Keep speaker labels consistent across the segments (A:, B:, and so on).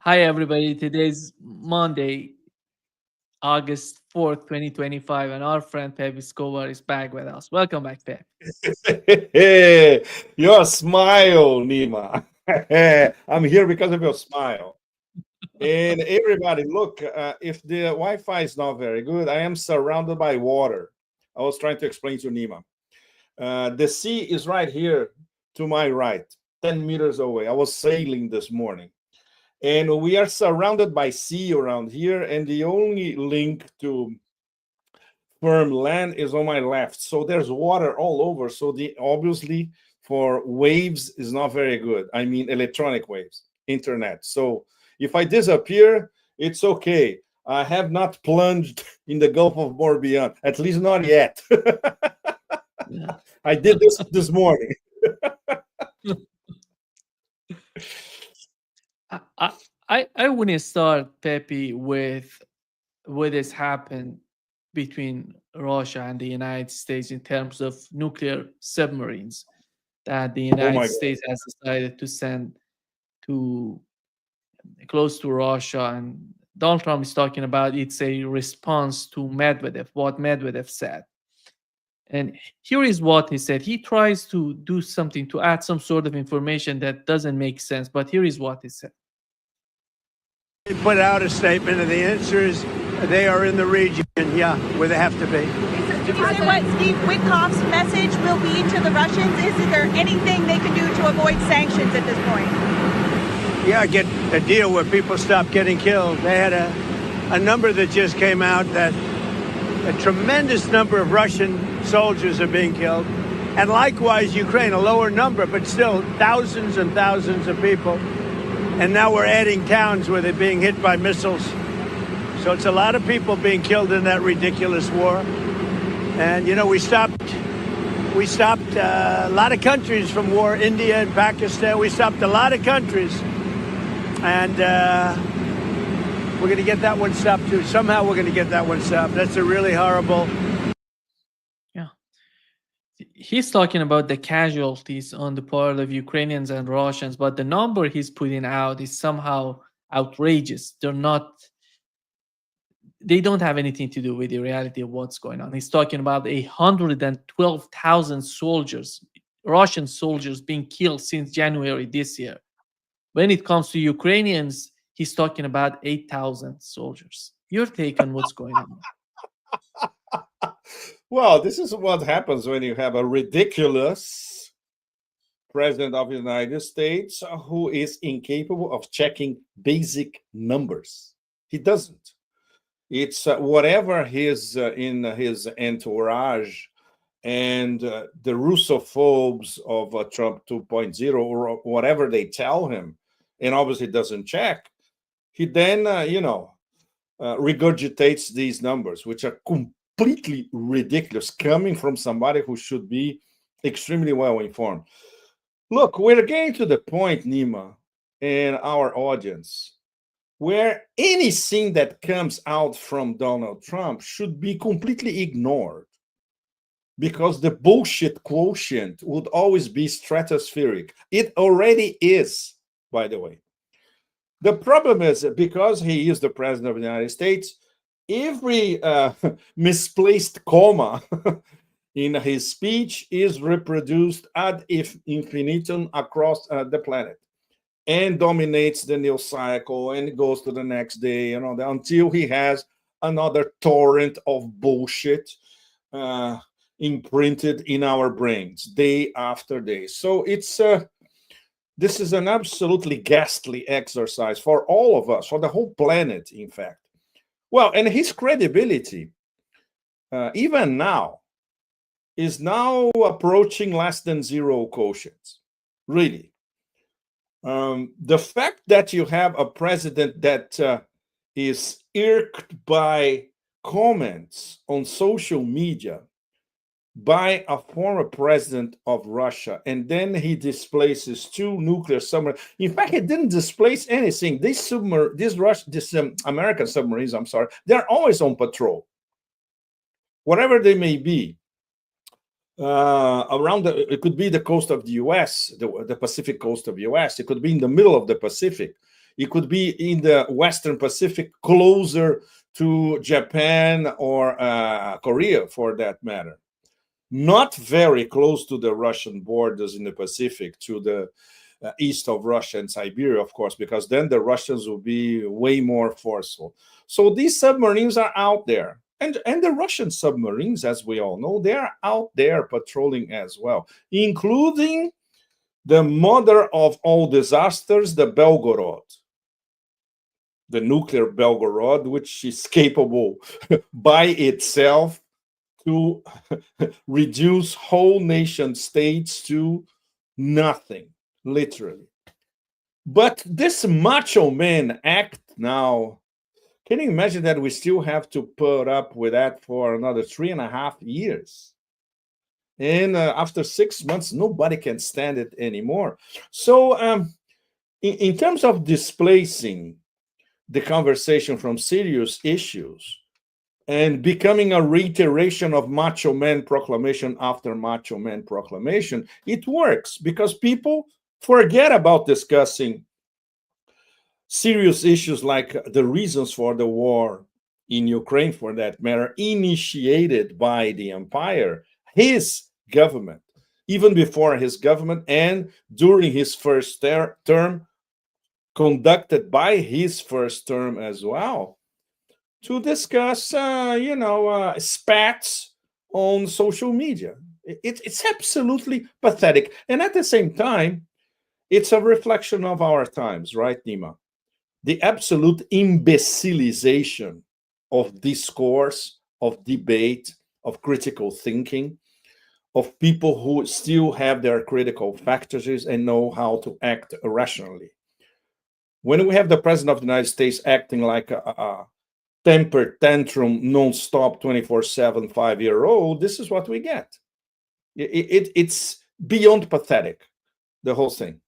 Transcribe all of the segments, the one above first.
A: Hi, everybody. Today's Monday, August 4th, 2025, and our friend Pepe Escobar is back with us. Welcome back, Pep.
B: Your smile, Nima. I'm here because of your smile. And everybody, look, if the Wi-Fi is not very good, I am surrounded by water. I was trying to explain to Nima. The sea is right here to my right, 10 meters away. I was sailing this morning. And we are surrounded by sea around here, and the only link to firm land is on my left. So there's water all over. So the obviously for waves is not very good. I mean electronic waves, internet. So if I disappear, it's okay. I have not plunged in the Gulf of Morbihan, at least not yet.
A: Yeah.
B: I did this morning.
A: I want to start, Pepe, with what has happened between Russia and the United States in terms of nuclear submarines that the
B: Oh
A: United
B: my God.
A: States has decided to send to close to Russia. And Donald Trump is talking about it's a response to Medvedev, what Medvedev said. And here is what he said. He tries to do something to add some sort of information that doesn't make sense, but here is what he said.
C: They put out a statement, and the answer is they are in the region, yeah, where they have to be.
D: Did you say what Steve Witkoff's message will be to the Russians? Is there anything they can do to avoid sanctions at this point?
C: Yeah, get a deal where people stop getting killed. They had a number that just came out that a tremendous number of Russian soldiers are being killed. And likewise, Ukraine, a lower number, but still thousands and thousands of people. And now we're adding towns where they're being hit by missiles. So it's a lot of people being killed in that ridiculous war. And, you know, we stopped a lot of countries from war, India and Pakistan. We stopped a lot of countries. And we're going to get that one stopped, too. Somehow we're going to get that one stopped. That's a really horrible.
A: Yeah. He's talking about the casualties on the part of Ukrainians and Russians, but the number he's putting out is somehow outrageous. They don't have anything to do with the reality of what's going on. He's talking about 112,000 soldiers, Russian soldiers being killed since January this year. When it comes to Ukrainians, he's talking about 8,000 soldiers. Your take on what's going on?
B: Well, this is what happens when you have a ridiculous president of the United States who is incapable of checking basic numbers. He doesn't. It's whatever his in his entourage and the Russophobes of Trump 2.0 or whatever they tell him, and obviously doesn't check. He then, regurgitates these numbers, which are completely ridiculous, coming from somebody who should be extremely well informed. Look, we're getting to the point, Nima, and our audience, where anything that comes out from Donald Trump should be completely ignored because the bullshit quotient would always be stratospheric. It already is, by the way. The problem is that because he is the president of the United States, every misplaced comma in his speech is reproduced ad infinitum across the planet and dominates the news cycle and goes to the next day, until he has another torrent of bullshit imprinted in our brains day after day. So this is an absolutely ghastly exercise for all of us, for the whole planet, in fact. Well, and his credibility, even now, is now approaching less than zero quotients. Really. The fact that you have a president that is irked by comments on social media by a former president of Russia, and then he displaces two nuclear submarines. In fact, he didn't displace anything. These American submarines, they're always on patrol, whatever they may be. around it could be the coast of the US, the Pacific coast of the US. It could be in the middle of the Pacific. It could be in the Western Pacific, closer to Japan or Korea, for that matter. Not very close to the Russian borders in the Pacific, to the east of Russia and Siberia, of course, because then the Russians will be way more forceful. So these submarines are out there. And the Russian submarines, as we all know, they're out there patrolling as well, including the mother of all disasters, the Belgorod, the nuclear Belgorod, which is capable by itself to reduce whole nation states to nothing, literally. But this macho man act now, can you imagine that we still have to put up with that for another 3.5 years? And after 6 months, nobody can stand it anymore. So in terms of displacing the conversation from serious issues and becoming a reiteration of macho man proclamation after macho man proclamation, it works because people forget about discussing serious issues like the reasons for the war in Ukraine, for that matter, initiated by the empire, his government, even before his government and during his first term, conducted by his first term as well, to discuss, spats on social media. It's absolutely pathetic. And at the same time, it's a reflection of our times, right, Nima? The absolute imbecilization of discourse, of debate, of critical thinking, of people who still have their critical faculties and know how to act rationally. When we have the president of the United States acting like a temper tantrum, non-stop, 24/7, 5-year-old, this is what we get. It's beyond pathetic, the whole thing.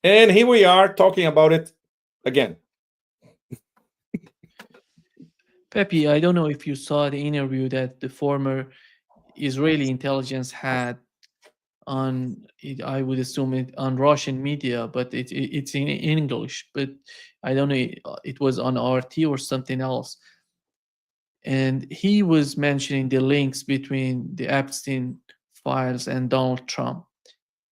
B: And here we are talking about it again.
A: Pepe, I don't know if you saw the interview that the former Israeli intelligence had on it, I would assume it on Russian media, but it's in English. But I don't know, it was on RT or something else. And he was mentioning the links between the Epstein files and Donald Trump.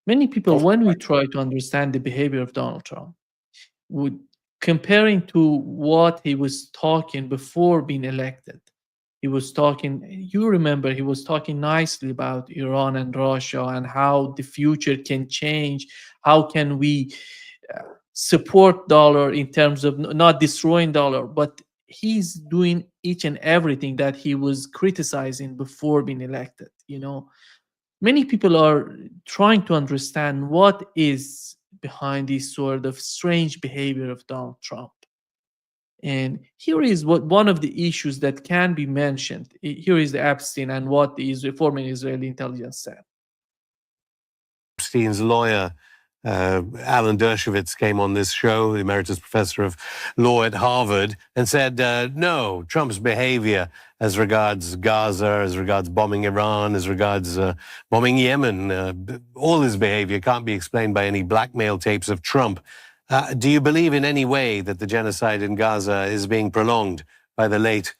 A: Many people, when we try to understand the behavior of Donald Trump, would comparing to what he was talking before being elected. He was talking, you remember, he was talking nicely about Iran and Russia and how the future can change. How can we support dollar in terms of not destroying dollar, but he's doing each and everything that he was criticizing before being elected. Many people are trying to understand what is behind this sort of strange behavior of Donald Trump. And here is what one of the issues that can be mentioned. Here is the Epstein and what the former Israeli intelligence said.
E: Epstein's lawyer, Alan Dershowitz, came on this show, the emeritus professor of law at Harvard, and said, no, Trump's behavior as regards Gaza, as regards bombing Iran, as regards bombing Yemen, all his behavior can't be explained by any blackmail tapes of Trump. Do you believe in any way that the genocide in Gaza is being prolonged by the late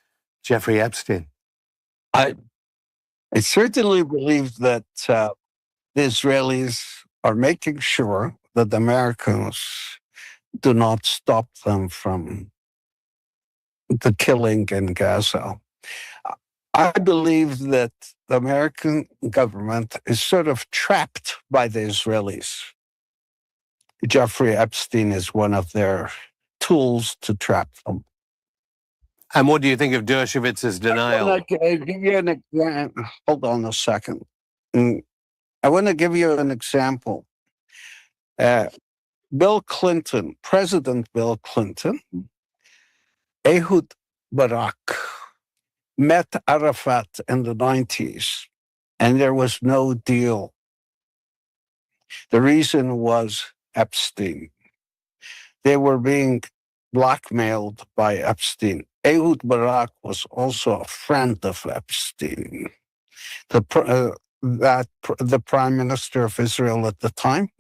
E: Jeffrey Epstein?
F: I certainly believe that the Israelis are making sure that the Americans do not stop them from the killing in Gaza. I believe that the American government is sort of trapped by the Israelis. Jeffrey Epstein is one of their tools to trap them.
E: And what do you think of Dershowitz's denial?
F: Hold on a second. I want to give you an example. Bill Clinton, President Bill Clinton, Ehud Barak met Arafat in the 90s, and there was no deal. The reason was Epstein. They were being blackmailed by Epstein. Ehud Barak was also a friend of Epstein. the prime minister of Israel at the time,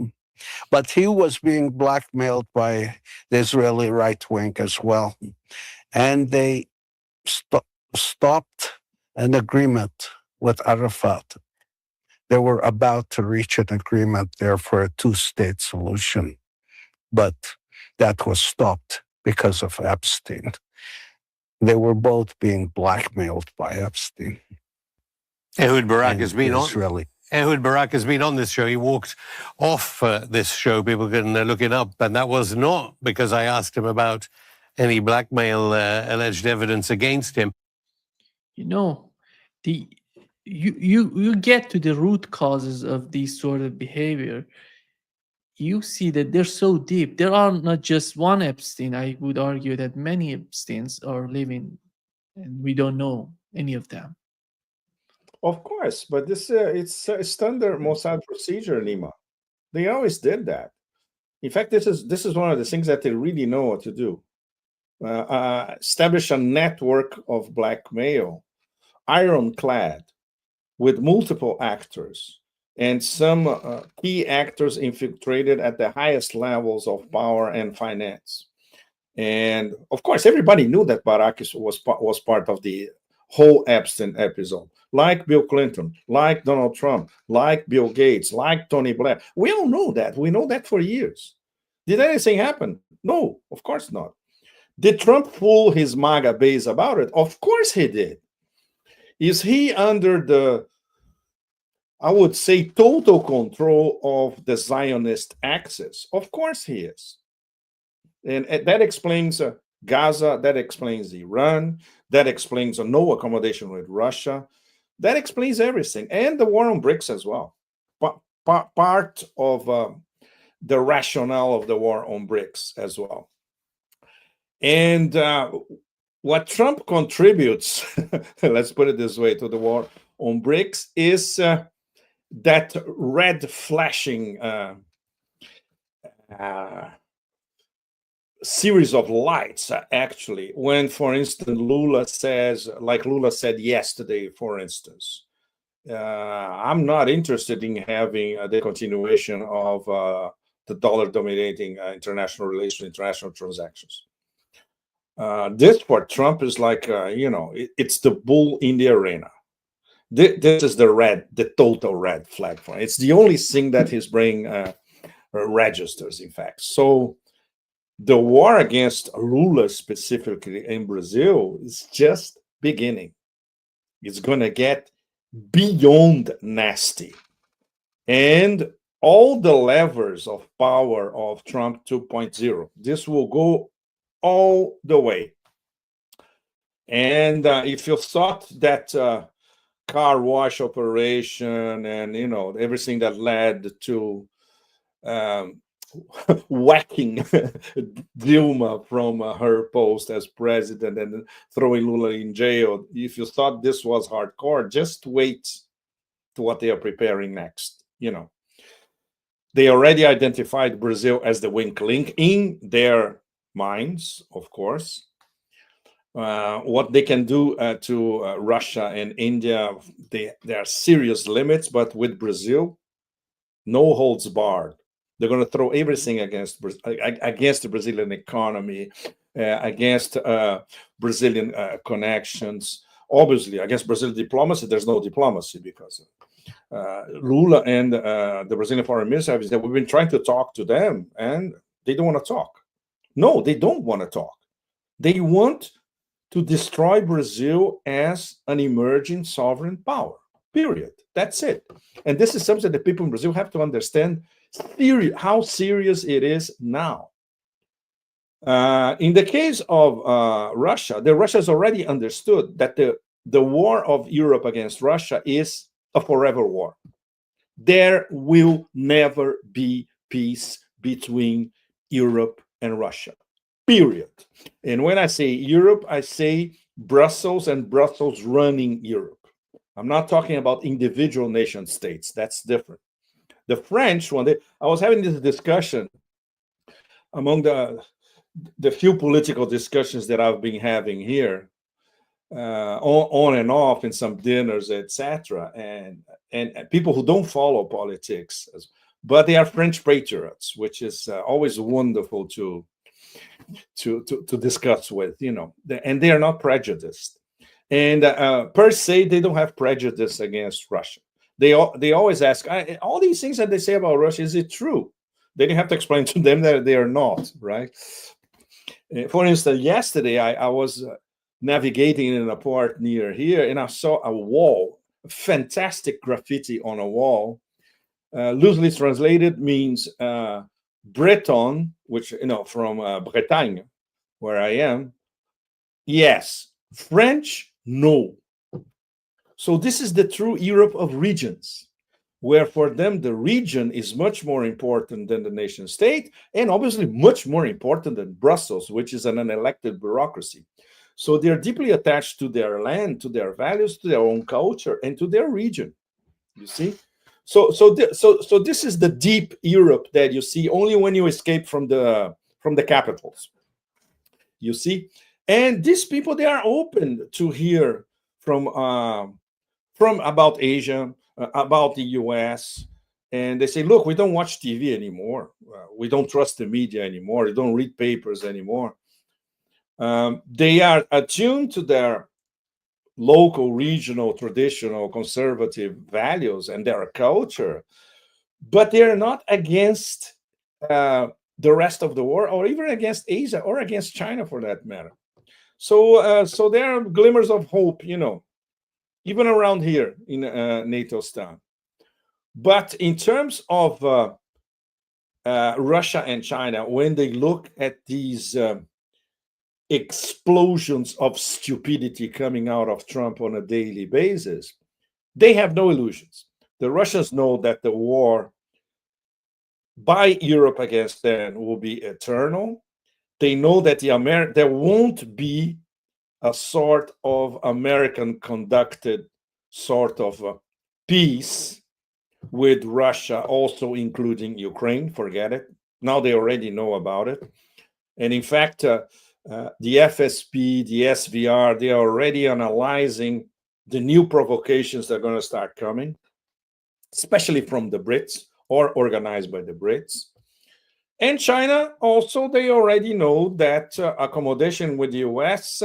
F: but he was being blackmailed by the Israeli right wing as well. And they stopped an agreement with Arafat. They were about to reach an agreement there for a two-state solution, but that was stopped because of Epstein. They were both being blackmailed by Epstein.
E: Ehud Barak has been on.
F: Israeli.
E: Ehud Barak has been on this show. He walked off this show. People can look it up, and that was not because I asked him about any blackmail alleged evidence against him.
A: You know, you get to the root causes of these sort of behavior. You see that they're so deep. There are not just one Epstein. I would argue that many Epsteins are living, and we don't know any of them.
B: Of course, but this it's standard Mossad procedure, Nima. They always did that. In fact, this is one of the things that they really know what to do. Establish a network of blackmail, ironclad, with multiple actors and some key actors infiltrated at the highest levels of power and finance. And of course, everybody knew that Barak was part of the whole Epstein episode, like Bill Clinton, like Donald Trump, like Bill Gates, like Tony Blair. We all know that. We know that for years. Did anything happen? No, of course not. Did Trump fool his MAGA base about it? Of course he did. Is he under the, I would say, total control of the Zionist axis? Of course he is. And that explains Gaza, that explains Iran, that explains no accommodation with Russia, that explains everything, and the war on BRICS as well. Part of the rationale of the war on BRICS as well. And what Trump contributes, let's put it this way, to the war on BRICS is that red flashing series of lights, actually, when, for instance, Lula says, like Lula said yesterday, for instance, I'm not interested in having the continuation of the dollar dominating international relations, international transactions. This for Trump is like, it's the bull in the arena. This is the total red flag for him. It's the only thing that his brain registers, in fact. So the war against Lula, specifically in Brazil, is just beginning. It's going to get beyond nasty. And all the levers of power of Trump 2.0, this will go all the way. And if you thought that car wash operation and, everything that led to whacking Dilma from her post as president and throwing Lula in jail, if you thought this was hardcore, just wait to what they are preparing next. They already identified Brazil as the weak link in their minds, of course. What they can do to Russia and India, there are serious limits, but with Brazil, no holds barred. They're going to throw everything against the Brazilian economy, against Brazilian connections. Obviously, against Brazilian diplomacy, there's no diplomacy because Lula and the Brazilian foreign minister have said, we've been trying to talk to them and they don't want to talk. No, they don't want to talk. They want to destroy Brazil as an emerging sovereign power, period. That's it. And this is something that people in Brazil have to understand how serious it is now. In the case of Russia, Russia has already understood that the war of Europe against Russia is a forever war. There will never be peace between Europe and Russia, period. And when I say Europe, I say Brussels and Brussels running Europe. I'm not talking about individual nation states. That's different. The French, I was having this discussion among the few political discussions that I've been having here. on and off in some dinners, etc. And people who don't follow politics, but they are French patriots, which is always wonderful to discuss with, and they are not prejudiced. And per se, they don't have prejudice against Russia. They always ask, all these things that they say about Russia, is it true? They didn't have to explain to them that they are not, right? For instance, yesterday I was navigating in a port near here, and I saw a wall, fantastic graffiti on a wall. Loosely translated means Breton, which, from Bretagne, where I am. Yes. French, no. So this is the true Europe of regions, where for them the region is much more important than the nation state, and obviously much more important than Brussels, which is an unelected bureaucracy. So they're deeply attached to their land, to their values, to their own culture, and to their region. You see? So this is the deep Europe that you see only when you escape from the capitals. You see? And these people, they are open to hear from about Asia, about the US, and they say, look, we don't watch TV anymore. We don't trust the media anymore. We don't read papers anymore. They are attuned to their local, regional, traditional, conservative values and their culture, but they're not against the rest of the world, or even against Asia, or against China for that matter. So there are glimmers of hope, even around here in NATO's town. But in terms of Russia and China, when they look at these explosions of stupidity coming out of Trump on a daily basis, they have no illusions. The Russians know that the war by Europe against them will be eternal. They know that there won't be a sort of American-conducted sort of peace with Russia, also including Ukraine. Forget it. Now they already know about it. And in fact, the FSP, the SVR, they are already analyzing the new provocations that are going to start coming, especially from the Brits or organized by the Brits. And China also, they already know that accommodation with the US,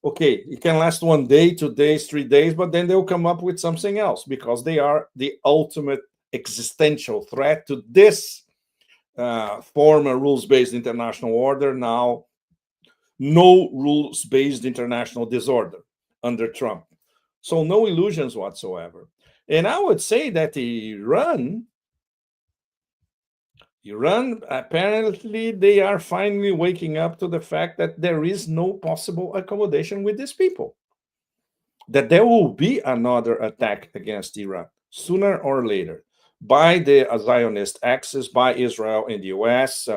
B: okay, it can last 1 day, 2 days, 3 days, but then they'll come up with something else, because they are the ultimate existential threat to this former rules-based international order, now no rules-based international disorder under Trump. So no illusions whatsoever. And I would say that Iran, apparently, they are finally waking up to the fact that there is no possible accommodation with these people, that there will be another attack against Iran sooner or later by the Zionist axis, by Israel and the US.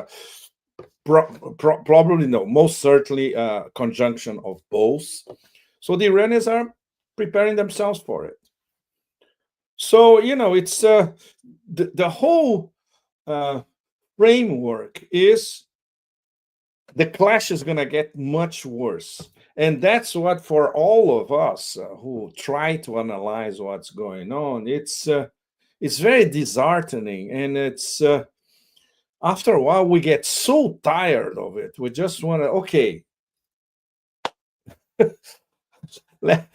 B: Probably no, most certainly a conjunction of both. So the Iranians are preparing themselves for it. So, it's the whole framework is the clash is going to get much worse. And that's what, for all of us who try to analyze what's going on, it's very disheartening. And it's after a while, we get so tired of it. We just want to, okay,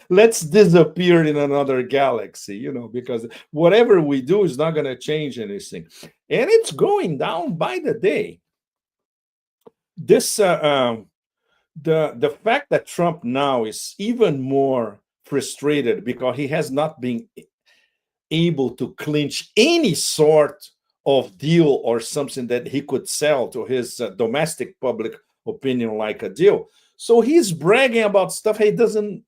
B: let's disappear in another galaxy, because whatever we do is not going to change anything. And it's going down by the day. This the fact that Trump now is even more frustrated because he has not been able to clinch any sort of deal or something that he could sell to his domestic public opinion like a deal. So he's bragging about stuff he doesn't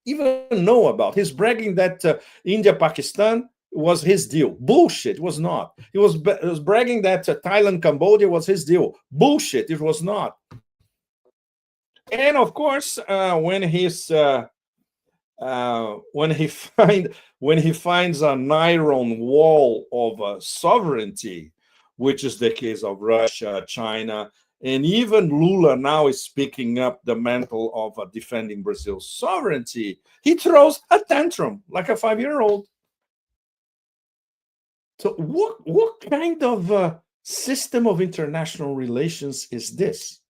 B: even know about. He's bragging that India-Pakistan was his deal. Bullshit, it was not. He was bragging that Thailand-Cambodia was his deal. Bullshit, it was not. And of course, when he finds an iron wall of sovereignty, which is the case of Russia, China, And even Lula now is picking up the mantle of defending Brazil's sovereignty. He throws a tantrum like a 5-year-old. So what kind of system of international relations is this?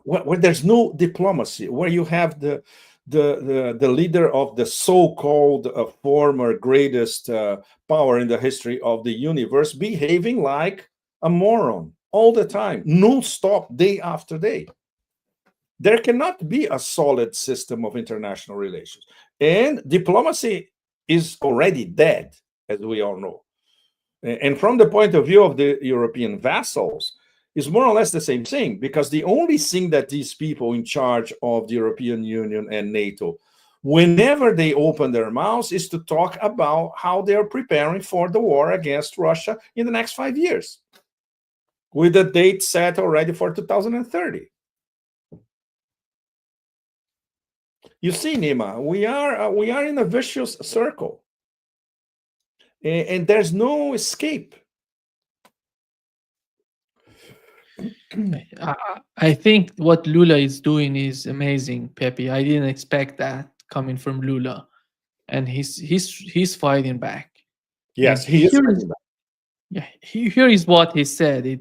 B: Where there's no diplomacy, where you have the leader of the so-called former greatest power in the history of the universe behaving like a moron all the time, non-stop, day after day. There cannot be a solid system of international relations. And diplomacy is already dead, as we all know. And from the point of view of the European vassals, it's more or less the same thing, because the only thing that these people in charge of the European Union and NATO, whenever they open their mouths, is to talk about how they are preparing for the war against Russia in the next 5 years, with a date set already for 2030. You see, Nima, we are in a vicious circle, and there's no escape.
A: I think what Lula is doing is amazing, Pepe. I didn't expect that coming from Lula, and he's fighting back.
B: Yes,
A: And
B: he is.
A: Here is what he said.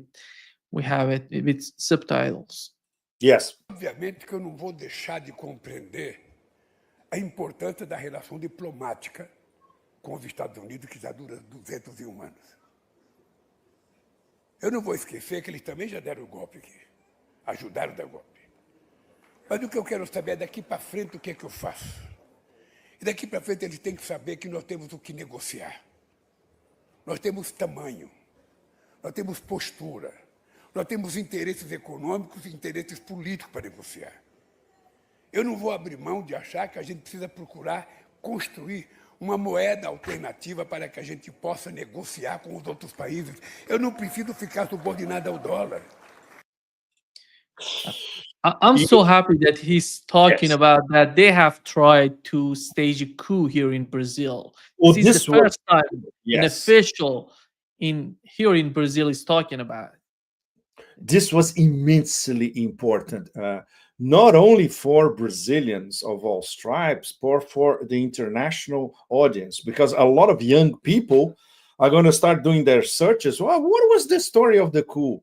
A: We have it with subtitles.
B: Yes.
G: Obviamente que eu não vou deixar de compreender a importância da relação diplomática com os Estados Unidos, que já dura 201 anos. Eu não vou esquecer que eles também já deram o golpe aqui, ajudaram a dar o golpe. Mas o que eu quero saber é daqui para frente o que é que eu faço. E daqui para frente eles têm que saber que nós temos o que negociar. Nós temos tamanho, nós temos postura, nós temos interesses econômicos e interesses políticos para negociar. Eu não vou abrir mão de achar que a gente precisa procurar construir uma moeda alternativa para que a gente possa negociar com os outros países. Eu não preciso ficar subordinado ao dólar.
A: I'm so happy that he's talking about that they have tried to stage a coup here in Brazil.
B: Well,
A: this is the first time an
B: yes.
A: official here in Brazil is talking about it.
B: This was immensely important, not only for Brazilians of all stripes, but for the international audience, because a lot of young people are going to start doing their searches. Well, what was the story of the coup?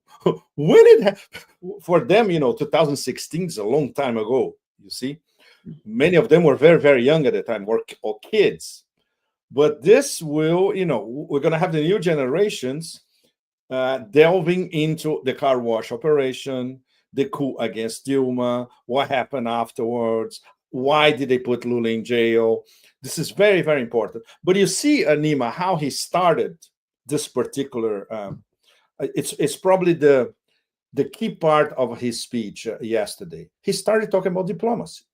B: When it happened? For them, 2016 is a long time ago, you see. Many of them were very, very young at the time, or kids. But this will, we're going to have the new generations delving into the car wash operation, the coup against Dilma, what happened afterwards, why did they put Lula in jail. This is very, very important. But you see, Nima, how he started this particular, it's probably the key part of his speech yesterday. He started talking about diplomacy.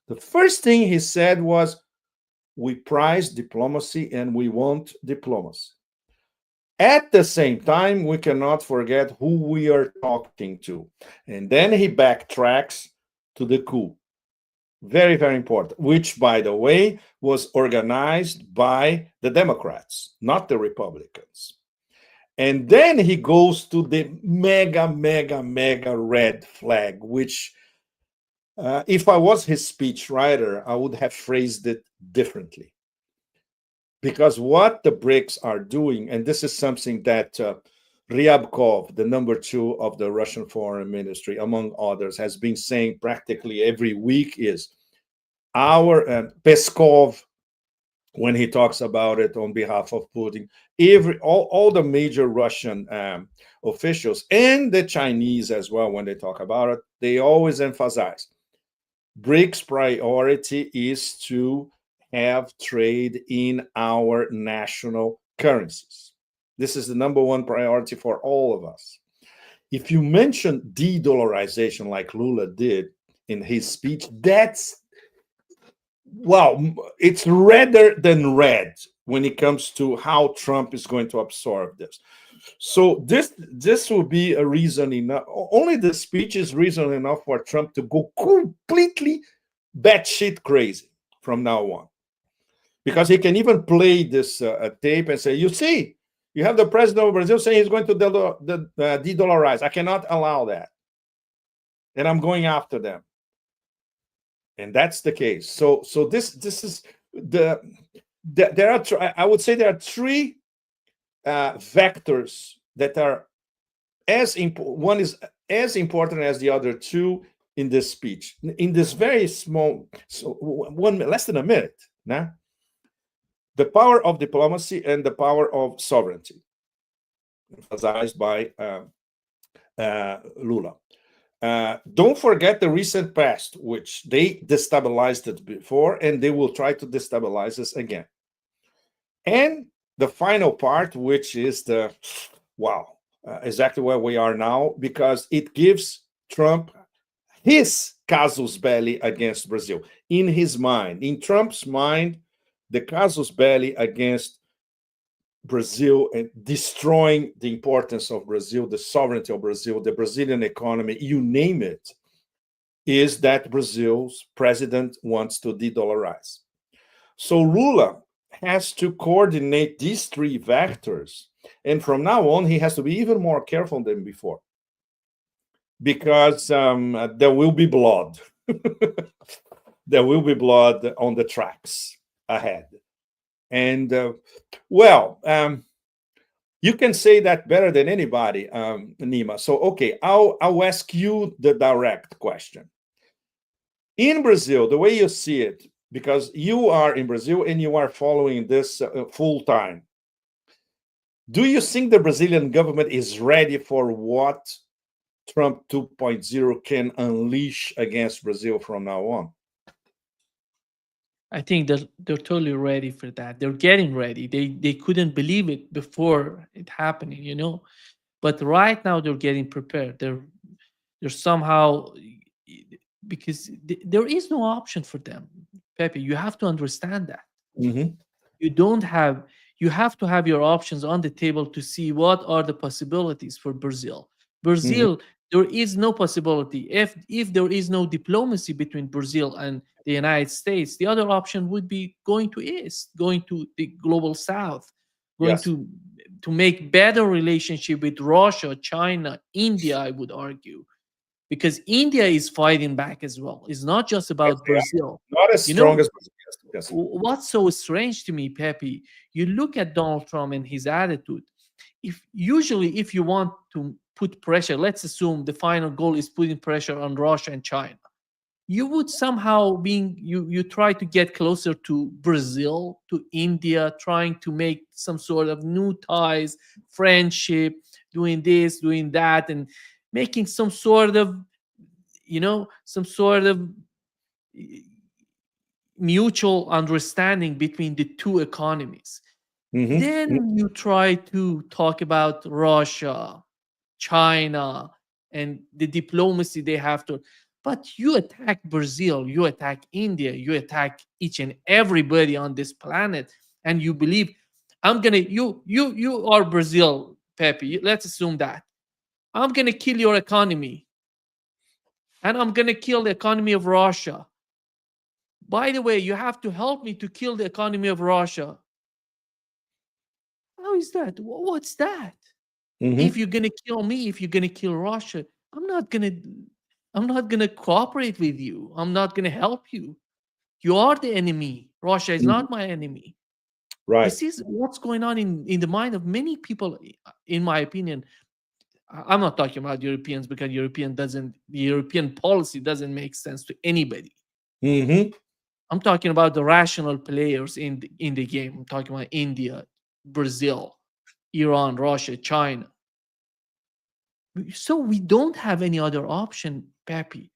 B: The first thing he said was, we prize diplomacy and we want diplomacy. At the same time, we cannot forget who we are talking to. And then he backtracks to the coup. Very, very important, which, by the way, was organized by the Democrats, not the Republicans. And then he goes to the mega, mega, mega red flag, which, if I was his speechwriter, I would have phrased it differently. Because what the BRICS are doing, and this is something that Ryabkov, the number 2 of the Russian Foreign Ministry, among others, has been saying practically every week, is our Peskov, when he talks about it on behalf of Putin, all the major Russian officials and the Chinese as well, when they talk about it, they always emphasize BRICS priority is to have trade in our national currencies. This is the number 1 priority for all of us. If you mention de-dollarization like Lula did in his speech, that's, well, it's redder than red when it comes to how Trump is going to absorb this. So this will be a reason enough. Only the speech is reason enough for Trump to go completely batshit crazy from now on. Because he can even play this tape and say, you see, You have the president of Brazil saying he's going to de-dollarize. I cannot allow that. And I'm going after them. And that's the case. So this is there are, I would say there are three vectors that are one is as important as the other two in this speech. In this very small, less than a minute, nah? The power of diplomacy and the power of sovereignty, emphasized by Lula. Don't forget the recent past, which they destabilized it before, and they will try to destabilize us again. And the final part, which is the, exactly where we are now, because it gives Trump his casus belli against Brazil. In his mind, in Trump's mind, the casus belli against Brazil and destroying the importance of Brazil, the sovereignty of Brazil, the Brazilian economy, you name it, is that Brazil's president wants to de-dollarize. So Lula has to coordinate these three vectors. And from now on, he has to be even more careful than before, because there will be blood. There will be blood on the tracks ahead. And you can say that better than anybody, Nima. So, okay, I'll ask you the direct question. In Brazil, the way you see it, because you are in Brazil and you are following this full time, do you think the Brazilian government is ready for what Trump 2.0 can unleash against Brazil from now on?
A: I think they're totally ready for that. They're getting ready. They couldn't believe it before it happening, you know. But right now they're getting prepared. They're somehow, because there is no option for them. Pepe, you have to understand that.
B: Mm-hmm.
A: You have to have your options on the table to see what are the possibilities for Brazil. Brazil, there is no possibility. If there is no diplomacy between Brazil and the United States, the other option would be going to East, going to the global South, going to make better relationship with Russia, China, India, I would argue. Because India is fighting back as well. It's not just about Brazil.
B: Not as strong as Brazil. Yes.
A: What's so strange to me, Pepe, you look at Donald Trump and his attitude. If you want to put pressure, let's assume the final goal is putting pressure on Russia and China, you would somehow you try to get closer to Brazil, to India, trying to make some sort of new ties, friendship, doing this, doing that, and making some sort of mutual understanding between the two economies. Then you try to talk about Russia, China, and the diplomacy they have to. But you attack Brazil, you attack India, you attack each and everybody on this planet, and you believe you are Brazil, Pepe. Let's assume that I'm gonna kill your economy, and I'm gonna kill the economy of Russia. By the way, you have to help me to kill the economy of Russia. How is that? What's that? If you're gonna kill me, if you're gonna kill Russia, I'm not gonna cooperate with you. I'm not gonna help you. You are the enemy. Russia is not my enemy.
B: Right.
A: This is what's going on in the mind of many people, in my opinion. I'm not talking about Europeans, because the European policy doesn't make sense to anybody. I'm talking about the rational players in the game. I'm talking about India, Brazil, Iran, Russia, China. So we don't have any other option, Pepe.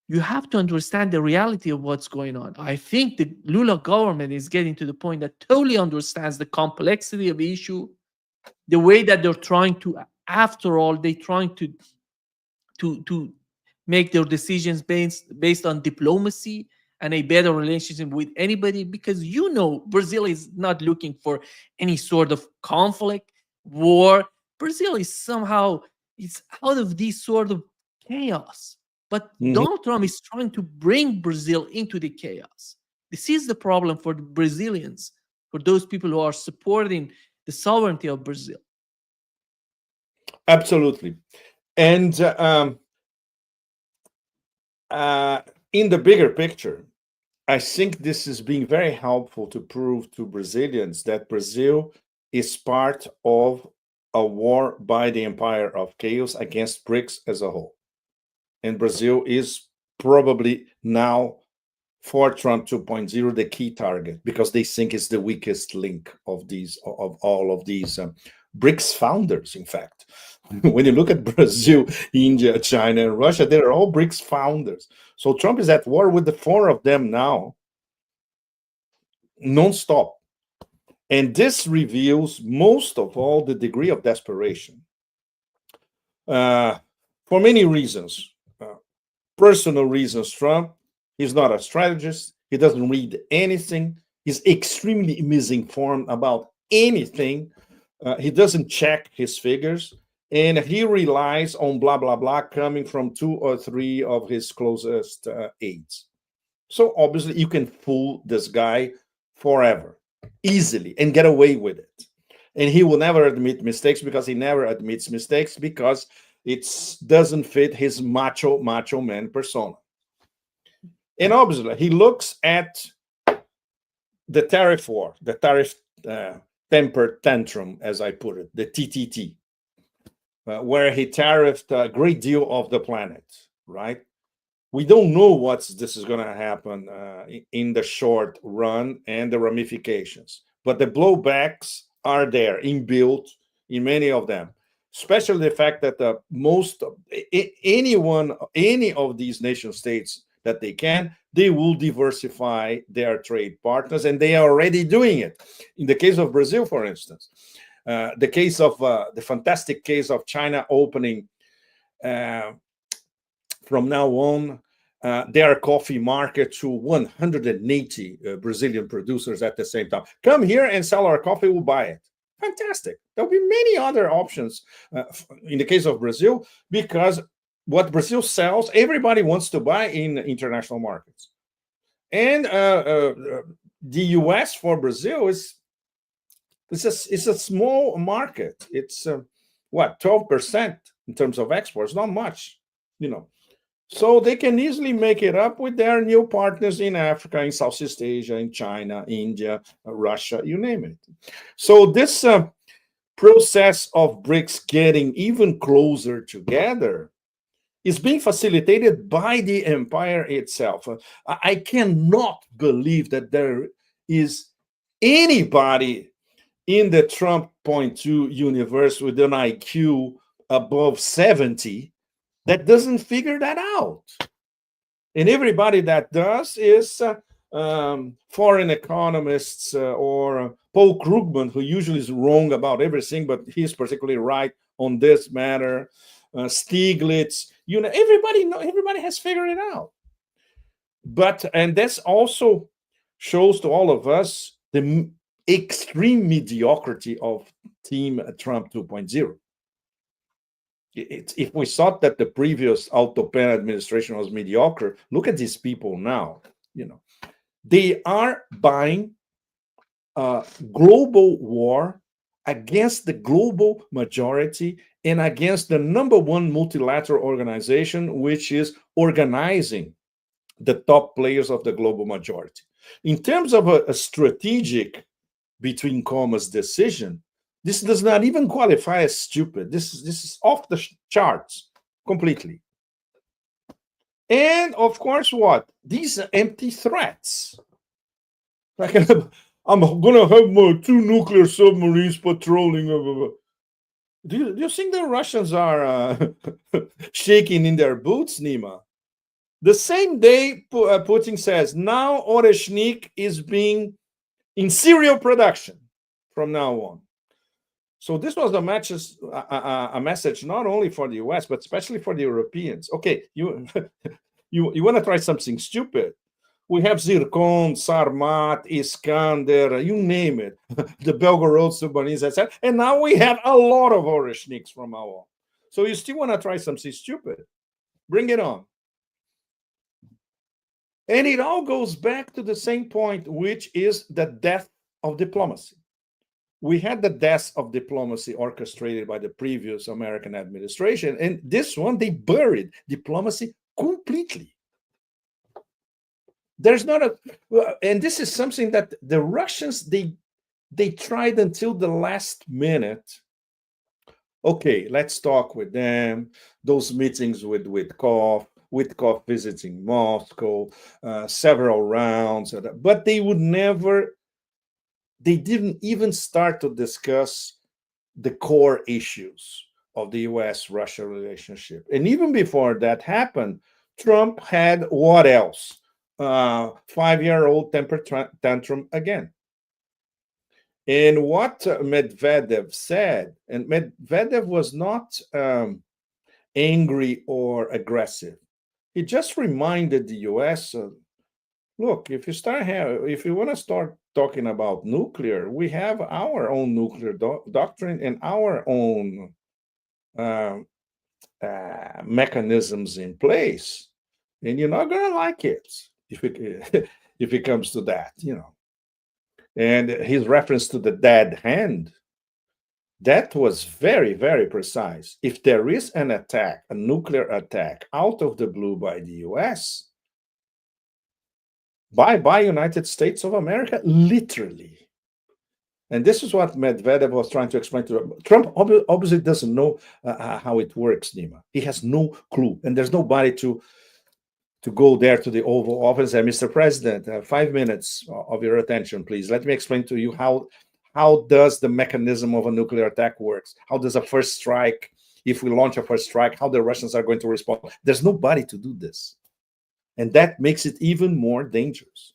A: You have to understand the reality of what's going on. I think the Lula government is getting to the point that totally understands the complexity of the issue, the way that they're trying to, after all, they're trying to make their decisions based on diplomacy and a better relationship with anybody, because Brazil is not looking for any sort of conflict, war. Brazil is somehow, it's out of this sort of chaos. But Donald Trump is trying to bring Brazil into the chaos. This is the problem for the Brazilians, for those people who are supporting the sovereignty of Brazil.
B: Absolutely. And in the bigger picture, I think this is being very helpful to prove to Brazilians that Brazil is part of a war by the empire of chaos against BRICS as a whole. And Brazil is probably now, for Trump 2.0, the key target, because they think it's the weakest link of all of these BRICS founders, in fact. When you look at Brazil, India, China, and Russia, they're all BRICS founders. So Trump is at war with the four of them now, non-stop. And this reveals most of all the degree of desperation. For many reasons. Personal reasons, Trump, he's not a strategist. He doesn't read anything. He's extremely misinformed about anything. He doesn't check his figures. And he relies on blah, blah, blah coming from 2 or 3 of his closest aides. So obviously you can fool this guy forever, easily, and get away with it. And he will never admit mistakes, because he never admits mistakes, because it doesn't fit his macho man persona. And obviously he looks at the tariff war, the tariff temper tantrum, as I put it, the TTT, where he tariffed a great deal of the planet, right? We don't know what this is going to happen in the short run and the ramifications, but the blowbacks are there, inbuilt in many of them, especially the fact that any of these nation states that they will diversify their trade partners, and they are already doing it. In the case of Brazil, for instance, the fantastic case of China opening from now on their coffee market to 180 Brazilian producers at the same time. Come here and sell our coffee, we'll buy it. Fantastic. There'll be many other options in the case of Brazil, because what Brazil sells, everybody wants to buy in international markets. And the US for Brazil is a small market. It's 12% in terms of exports, not much, So they can easily make it up with their new partners in Africa, in Southeast Asia, in China, India, Russia, you name it. So this process of BRICS getting even closer together is being facilitated by the empire itself. I cannot believe that there is anybody in the Trump 2.0 universe with an IQ above 70 that doesn't figure that out. And everybody that does is foreign economists or Paul Krugman, who usually is wrong about everything, but he's particularly right on this matter. Stiglitz, everybody has figured it out. And this also shows to all of us the extreme mediocrity of Team Trump 2.0. If we thought that the previous Autopen administration was mediocre, look at these people now. They are buying a global war against the global majority and against the number one multilateral organization, which is organizing the top players of the global majority. In terms of a strategic, between commas, decision, this does not even qualify as stupid. This is off the charts completely. And of course, what? These are empty threats. Like, I'm going to have my 2 nuclear submarines patrolling. Do you think the Russians are shaking in their boots, Nima? The same day, Putin says, now Oreshnik is being in serial production from now on. So this was a message not only for the US, but especially for the Europeans. Okay, you want to try something stupid? We have Zircon, Sarmat, Iskander, you name it, the Belgorod submarines, etc. And now we have a lot of Oreshniks from now on. So you still want to try something stupid? Bring it on. And it all goes back to the same point, which is the death of diplomacy. we had the death of diplomacy orchestrated by the previous American administration, and this one, they buried diplomacy completely. There's not a, and this is something that the Russians, they tried until the last minute. Okay, let's talk with them. Those meetings with Witkoff visiting Moscow, several rounds, but they would never, they didn't even start to discuss the core issues of the US-Russia relationship. And even before that happened, Trump had what else? 5-year-old temper tantrum again. And what Medvedev said, and Medvedev was not angry or aggressive. He just reminded the US, look, if you want to start talking about nuclear, we have our own nuclear doctrine and our own mechanisms in place, and you're not going to like it if it comes to that, And his reference to the dead hand, that was very, very precise. If there is an attack, a nuclear attack out of the blue by the US, by United States of America, literally. And this is what Medvedev was trying to explain to Trump. Obviously doesn't know how it works, Nima. He has no clue. And there's nobody to go there to the Oval Office and say, Mr. President, 5 minutes of your attention, please. Let me explain to you how does the mechanism of a nuclear attack works? How does a first strike, if we launch a first strike, how the Russians are going to respond? There's nobody to do this. And that makes it even more dangerous.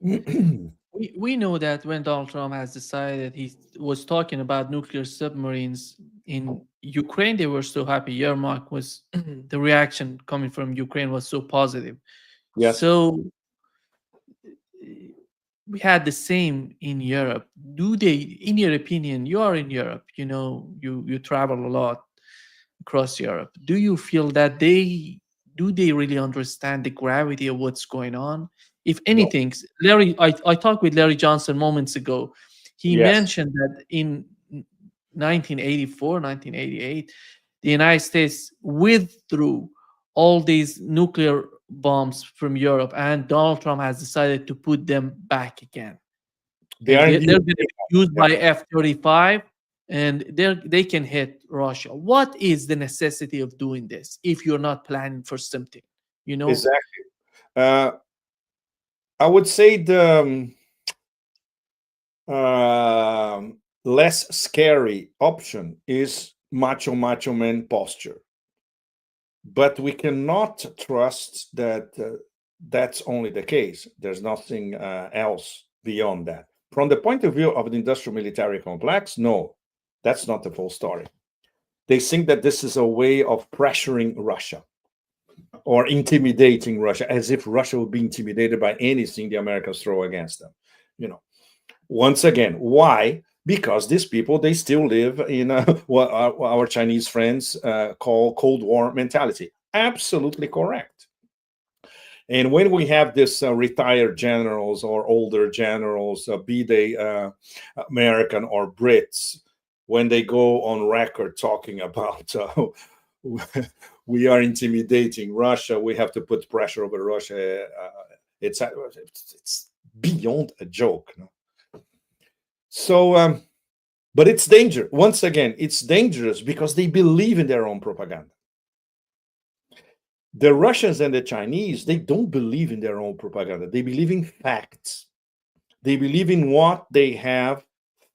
A: We know that when Donald Trump has decided, he was talking about nuclear submarines in Ukraine, they were so happy. Yermak was, the reaction coming from Ukraine was so positive.
B: Yes.
A: So we had the same in Europe. Do they, in your opinion, you are in Europe, you travel a lot across Europe. Do you feel that they really understand the gravity of what's going on? If anything, Larry, I talked with Larry Johnson moments ago. He mentioned that in 1984, 1988, the United States withdrew all these nuclear bombs from Europe, and Donald Trump has decided to put them back again. They're going to be used by F-35, and they can hit Russia. What is the necessity of doing this if you're not planning for something?
B: Exactly. I would say the less scary option is macho man posture. But we cannot trust that that's only the case. There's nothing else beyond that. From the point of view of the industrial military complex, no, that's not the full story. They think that this is a way of pressuring Russia or intimidating Russia, as if Russia would be intimidated by anything the Americans throw against them. Once again, why? Because these people, they still live in what our Chinese friends call Cold War mentality. Absolutely correct. And when we have this retired generals or older generals, be they American or Brits, when they go on record talking about we are intimidating Russia, we have to put pressure over Russia, it's beyond a joke. So, but it's dangerous. Once again, it's dangerous because they believe in their own propaganda. The Russians and the Chinese, they don't believe in their own propaganda. They believe in facts. They believe in what they have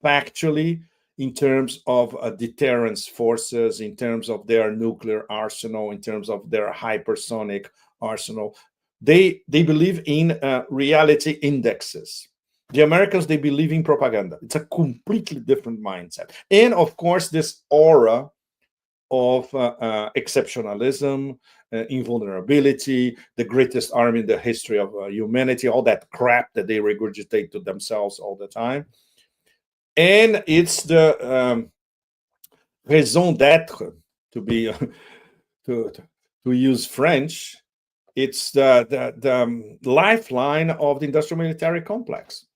B: factually in terms of deterrence forces, in terms of their nuclear arsenal, in terms of their hypersonic arsenal. They believe in reality indexes. The Americans, they believe in propaganda. It's a completely different mindset. And of course, this aura of exceptionalism, invulnerability, the greatest army in the history of humanity, all that crap that they regurgitate to themselves all the time. And it's the raison d'être, to be to use French. It's the lifeline of the industrial military complex.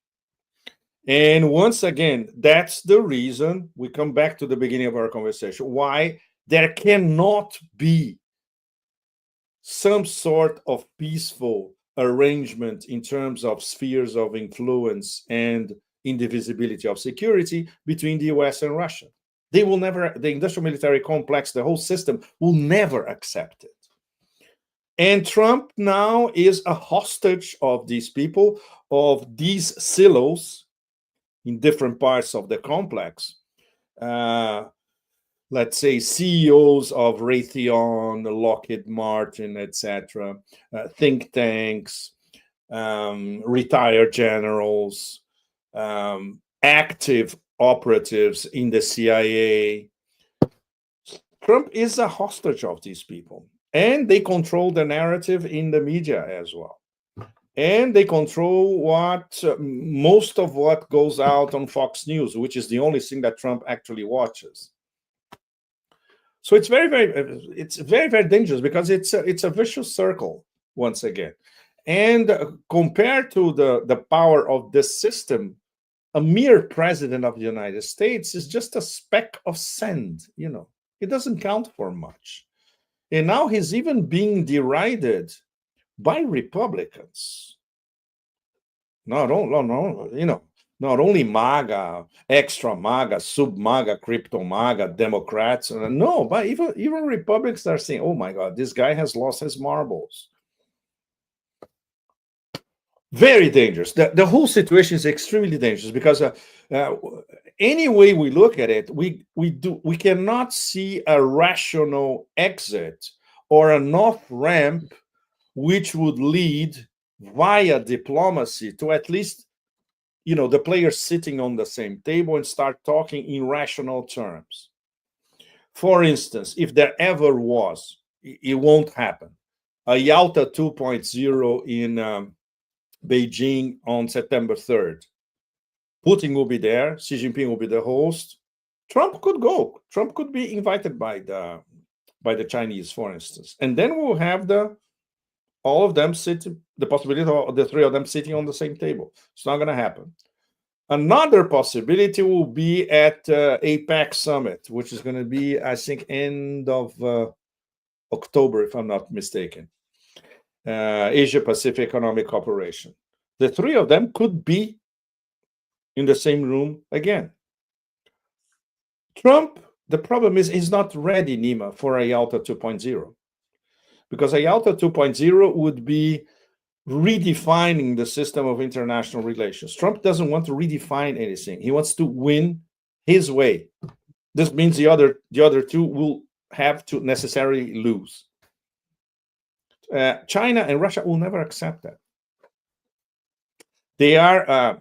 B: And once again, that's the reason we come back to the beginning of our conversation, why there cannot be some sort of peaceful arrangement in terms of spheres of influence and indivisibility of security between the US and Russia. They will never, the industrial military complex, the whole system will never accept it. And Trump now is a hostage of these people, of these silos in different parts of the complex. Let's say CEOs of Raytheon, Lockheed Martin, etc., think tanks, retired generals, active operatives in the CIA. Trump is a hostage of these people, and they control the narrative in the media as well. And they control what most of what goes out on Fox News, which is the only thing that Trump actually watches. So it's very, very dangerous, because it's a vicious circle once again. And compared to the power of this system, a mere president of the United States is just a speck of sand. You know, it doesn't count for much. And now he's even being derided by Republicans. Not only MAGA, extra MAGA, sub MAGA, crypto MAGA, Democrats. No, but even Republicans are saying, oh my God, this guy has lost his marbles. Very dangerous. The whole situation is extremely dangerous, because any way we look at it, we cannot see a rational exit or an off-ramp which would lead via diplomacy to at least, the players sitting on the same table and start talking in rational terms. For instance, if there ever was, it won't happen, a Yalta 2.0 in Beijing on September 3rd. Putin will be there, Xi Jinping will be the host. Trump could go. Trump could be invited by the Chinese, for instance. And then we'll have all of them sitting, the possibility of the three of them sitting on the same table. It's not going to happen. Another possibility will be at APEC summit, which is going to be, I think, end of October, if I'm not mistaken. Asia Pacific Economic Cooperation. The three of them could be in the same room again. Trump, the problem is he's not ready, Nima, for a Yalta 2.0. Because a Yalta 2.0 would be redefining the system of international relations. Trump doesn't want to redefine anything. He wants to win his way. This means the other two will have to necessarily lose. China and Russia will never accept that. They are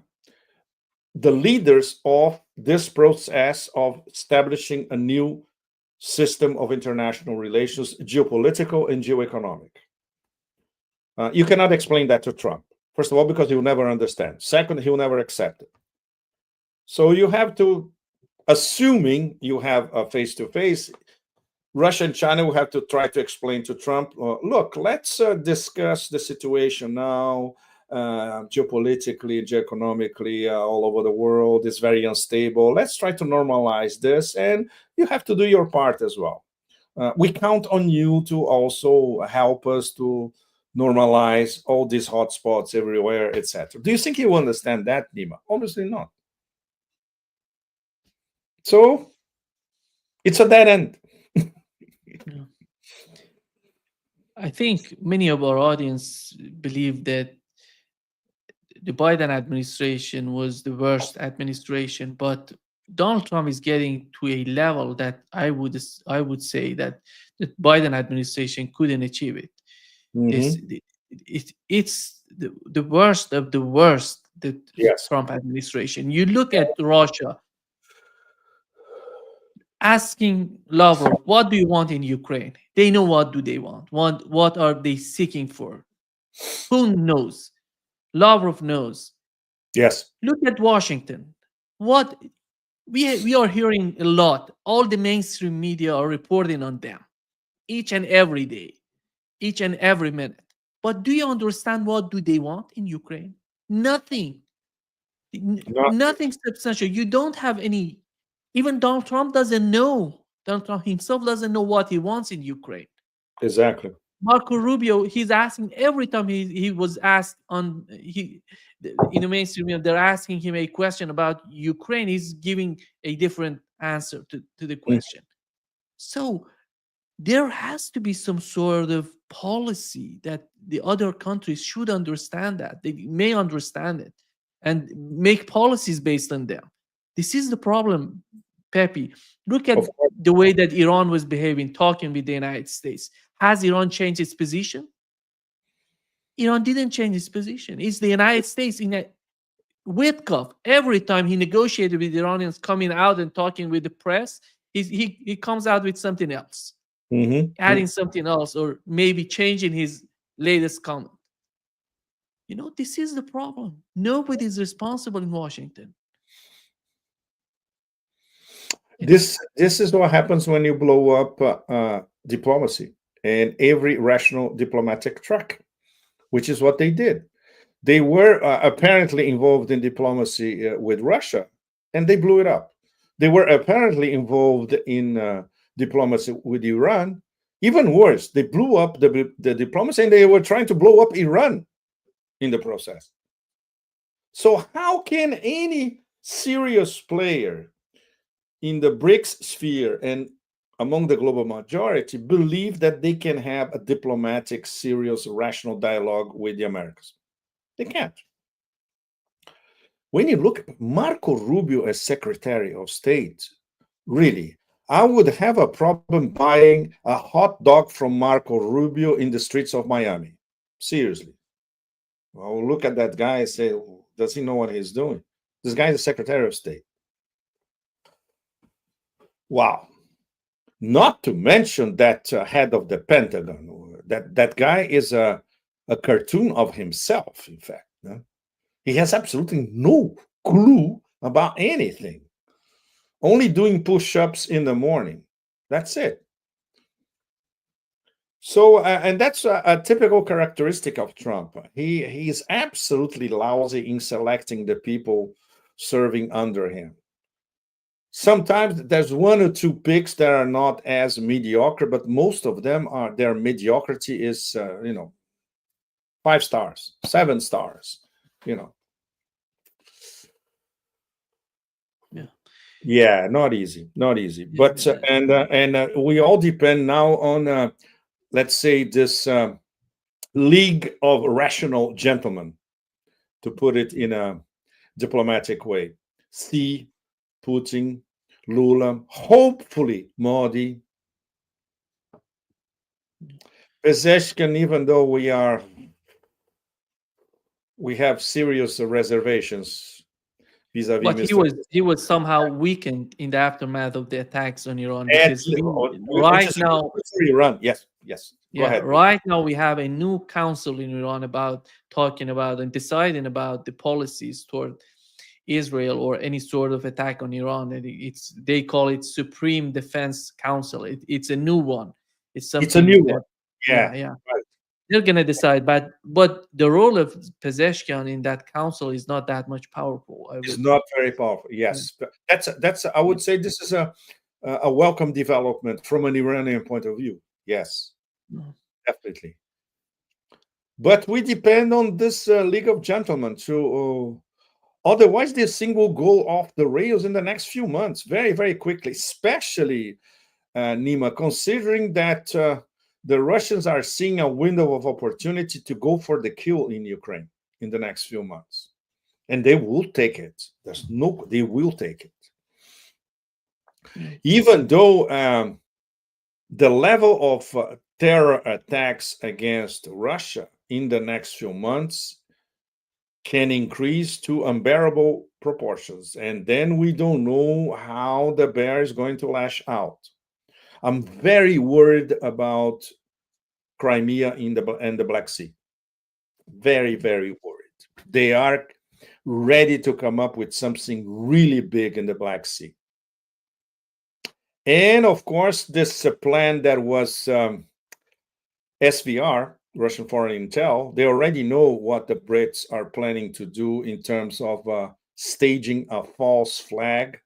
B: the leaders of this process of establishing a new system of international relations, geopolitical and geoeconomic. You cannot explain that to Trump. First of all, because he will never understand. Second, he will never accept it. So you have to, assuming you have a face-to-face, Russia and China will have to try to explain to Trump, look, let's discuss the situation now, geopolitically, geoeconomically, all over the world. It's very unstable. Let's try to normalize this, and you have to do your part as well. We count on you to also help us to normalize all these hotspots everywhere, etc. Do you think he will understand that, Nima? Obviously not. So it's a dead end.
A: Yeah. I think many of our audience believe that the Biden administration was the worst administration, but Donald Trump is getting to a level that I would say that the Biden administration couldn't achieve it. It's the worst of the worst, the Trump administration. You look at Russia asking Lavrov, what do you want in Ukraine? They know what do they want. What are they seeking for? Who knows? Lavrov knows.
B: Yes.
A: Look at Washington. What we are hearing a lot. All the mainstream media are reporting on them each and every day, each and every minute. But do you understand what do they want in Ukraine? Nothing. Nothing substantial. You don't have any. Even Donald Trump doesn't know. Donald Trump himself doesn't know what he wants in Ukraine.
B: Exactly.
A: Marco Rubio, he's asking every time he was asked on in the mainstream media, they're asking him a question about Ukraine. He's giving a different answer to the question. So there has to be some sort of policy that the other countries should understand, that they may understand it and make policies based on them. This is the problem, Pepe. Look at the way that Iran was behaving, talking with the United States. Has Iran changed its position? Iran didn't change its position. It's the United States in a Witkoff, every time he negotiated with the Iranians, coming out and talking with the press, he comes out with something else, adding something else, or maybe changing his latest comment. You know, this is the problem. Nobody is responsible in Washington.
B: This is what happens when you blow up diplomacy and every rational diplomatic track, which is what they did. They were apparently involved in diplomacy with Russia, and they blew it up. They were apparently involved in diplomacy with Iran. Even worse, they blew up the diplomacy, and they were trying to blow up Iran in the process. So how can any serious player in the BRICS sphere and among the global majority believe that they can have a diplomatic, serious, rational dialogue with the Americans? They can't. When you look at Marco Rubio as Secretary of State, really, I would have a problem buying a hot dog from Marco Rubio in the streets of Miami. Seriously. I'll look at that guy and say, does he know what he's doing? This guy is the Secretary of State. Wow. Not to mention that head of the Pentagon. That guy is a cartoon of himself, in fact. He has absolutely no clue about anything. Only doing push-ups in the morning. That's it. So, and that's a typical characteristic of Trump. He is absolutely lousy in selecting the people serving under him. Sometimes there's one or two picks that are not as mediocre, but most of them are, their mediocrity is, 5 stars, 7 stars, Yeah, not easy. But and we all depend now on, let's say, this league of rational gentlemen, to put it in a diplomatic way. See Putin, Lula, hopefully Modi, Pezeshkian, even though we have serious reservations vis-a-vis.
A: But he was somehow weakened in the aftermath of the attacks on Iran, because right now,
B: Iran, yes. Go ahead.
A: Right now we have a new council in Iran talking about and deciding about the policies toward Israel or any sort of attack on Iran. And they call it Supreme Defense Council. It's a new one. It's
B: a new one. Yeah.
A: Right. They're gonna decide, but the role of Pezeshkian in that council is not that much powerful.
B: It's not very powerful. Yes, but that's. I would say this is a welcome development from an Iranian point of view. Yes, definitely. But we depend on this League of Gentlemen to. Otherwise, this thing will go off the rails in the next few months, very, very quickly. Especially, Nima, considering that. The Russians are seeing a window of opportunity to go for the kill in Ukraine in the next few months. And they will take it. They will take it. Even though the level of terror attacks against Russia in the next few months can increase to unbearable proportions. And then we don't know how the bear is going to lash out. I'm very worried about Crimea and the Black Sea. Very, very worried. They are ready to come up with something really big in the Black Sea. And of course, this plan that was SVR, Russian Foreign Intel, they already know what the Brits are planning to do in terms of staging a false flag.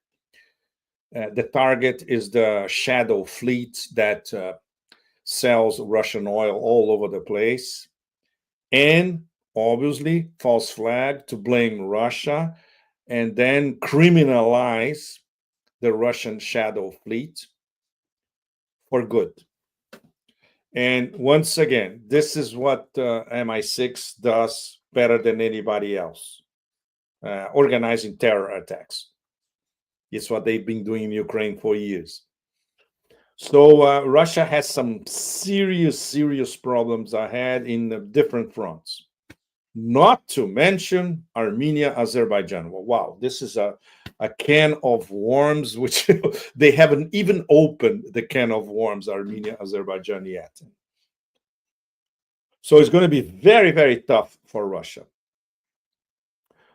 B: The target is the shadow fleet that sells Russian oil all over the place. And obviously, false flag to blame Russia and then criminalize the Russian shadow fleet for good. And once again, this is what MI6 does better than anybody else, organizing terror attacks. It's what they've been doing in Ukraine for years. So Russia has some serious problems ahead in the different fronts. Not to mention Armenia, Azerbaijan. Well, wow, this is a can of worms, which they haven't even opened the can of worms, Armenia, Azerbaijan yet. So it's going to be very tough for Russia.